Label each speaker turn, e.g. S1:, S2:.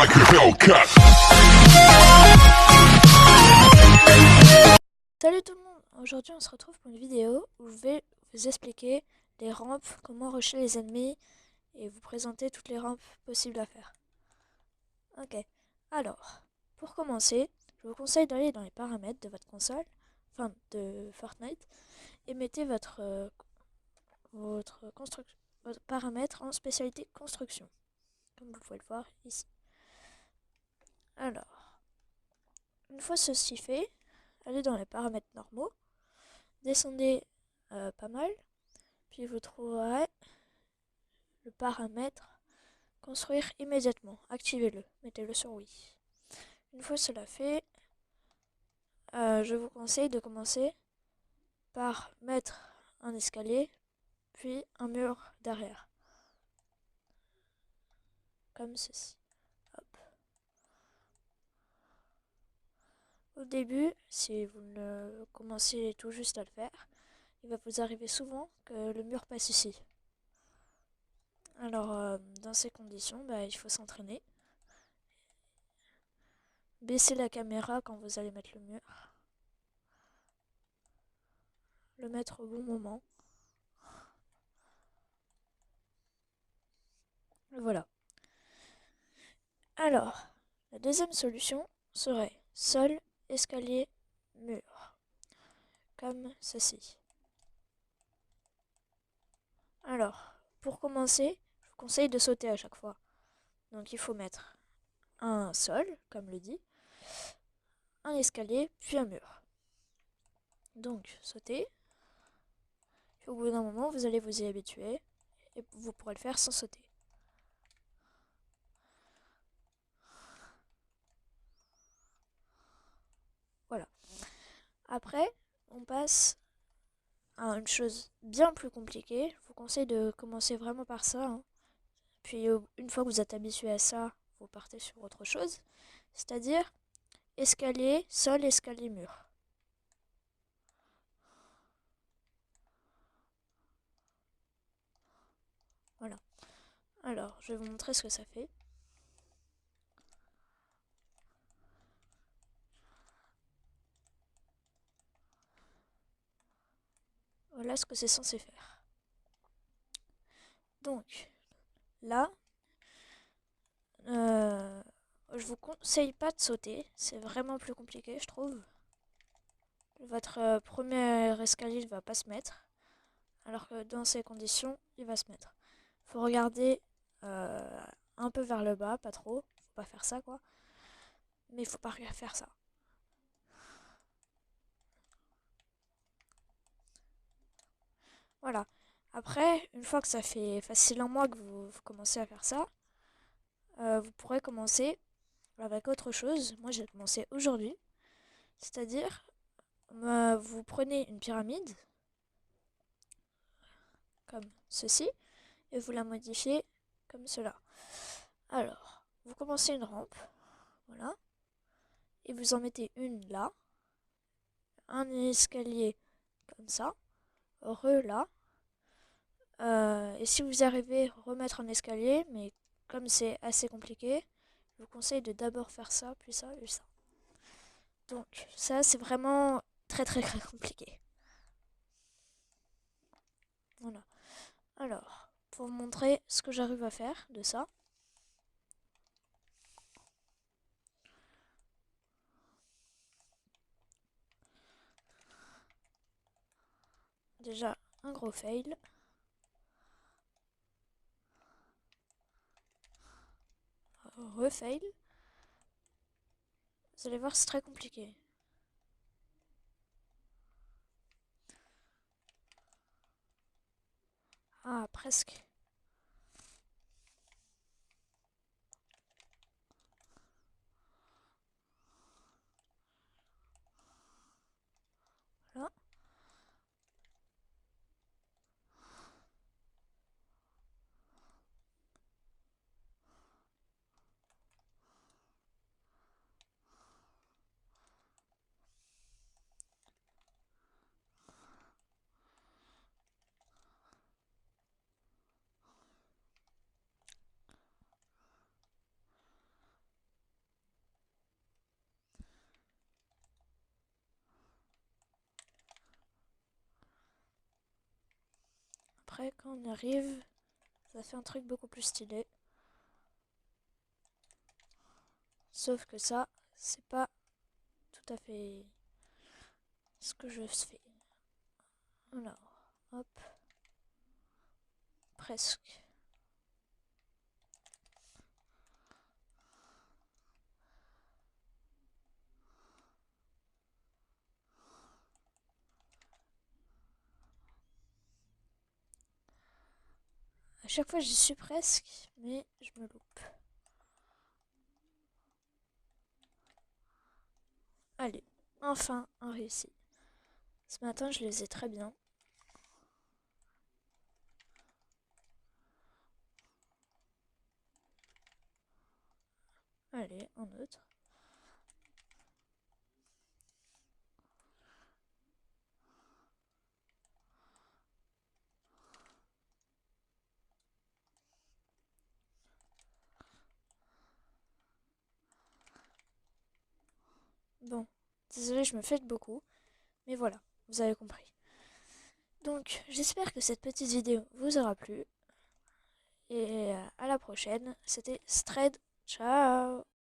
S1: like a Hellcat.
S2: Salut tout le monde, aujourd'hui on se retrouve pour une vidéo où je vais vous expliquer les rampes, comment rusher les ennemis et vous présenter toutes les rampes possibles à faire. Ok, alors, pour commencer, je vous conseille d'aller dans les paramètres de votre console, enfin de Fortnite, et mettez votre paramètre en spécialité construction, comme vous pouvez le voir ici. Alors, une fois ceci fait, allez dans les paramètres normaux, descendez pas mal, puis vous trouverez le paramètre construire immédiatement. Activez-le, mettez-le sur oui. Une fois cela fait, je vous conseille de commencer par mettre un escalier, puis un mur derrière, comme ceci. Hop. Au début, si vous ne commencez tout juste à le faire, il va vous arriver souvent que le mur passe ici. Alors, dans ces conditions, il faut s'entraîner. Baissez la caméra quand vous allez mettre le mur. Le mettre au bon moment. Voilà. Alors, la deuxième solution serait sol, escalier, mur. Comme ceci. Alors, pour commencer, je vous conseille de sauter à chaque fois. Donc il faut mettre un sol, comme le dit, un escalier, puis un mur. Donc, sauter. Puis au bout d'un moment, vous allez vous y habituer et vous pourrez le faire sans sauter. Voilà. Après, on passe à une chose bien plus compliquée. Je vous conseille de commencer vraiment par ça, hein. Puis une fois que vous êtes habitué à ça, vous partez sur autre chose. C'est-à-dire escalier, sol, escalier, mur. Voilà. Alors, je vais vous montrer ce que ça fait. Voilà ce que c'est censé faire. Donc, là, je vous conseille pas de sauter. C'est vraiment plus compliqué, je trouve. Votre premier escalier ne va pas se mettre. Alors que dans ces conditions, il va se mettre. Faut regarder un peu vers le bas, pas trop. Faut pas faire ça, quoi. Mais il faut pas faire ça. Voilà. Après, une fois que ça fait facile un mois que vous commencez à faire ça, vous pourrez commencer avec autre chose. Moi, j'ai commencé aujourd'hui. C'est-à-dire, vous prenez une pyramide, comme ceci, et vous la modifiez comme cela. Alors, vous commencez une rampe, voilà, et vous en mettez une là, un escalier comme ça, là. Et si vous arrivez à remettre un escalier, mais comme c'est assez compliqué, je vous conseille de d'abord faire ça, puis ça, puis ça. Donc ça, c'est vraiment très très très compliqué. Voilà. Alors, pour vous montrer ce que j'arrive à faire de ça. Déjà, un gros fail. Refail. Vous allez voir, c'est très compliqué. Ah, presque. Voilà. après, quand on arrive, ça fait un truc beaucoup plus stylé. Sauf que ça, c'est pas tout à fait ce que je fais. Alors, hop. Presque. À chaque fois, j'y suis presque, mais je me loupe. Allez, enfin, un réussi. Ce matin, je les ai très bien. Allez, un autre. Bon, désolé, je me fais de beaucoup, mais voilà, vous avez compris. Donc, j'espère que cette petite vidéo vous aura plu. Et à la prochaine, c'était Stred. Ciao!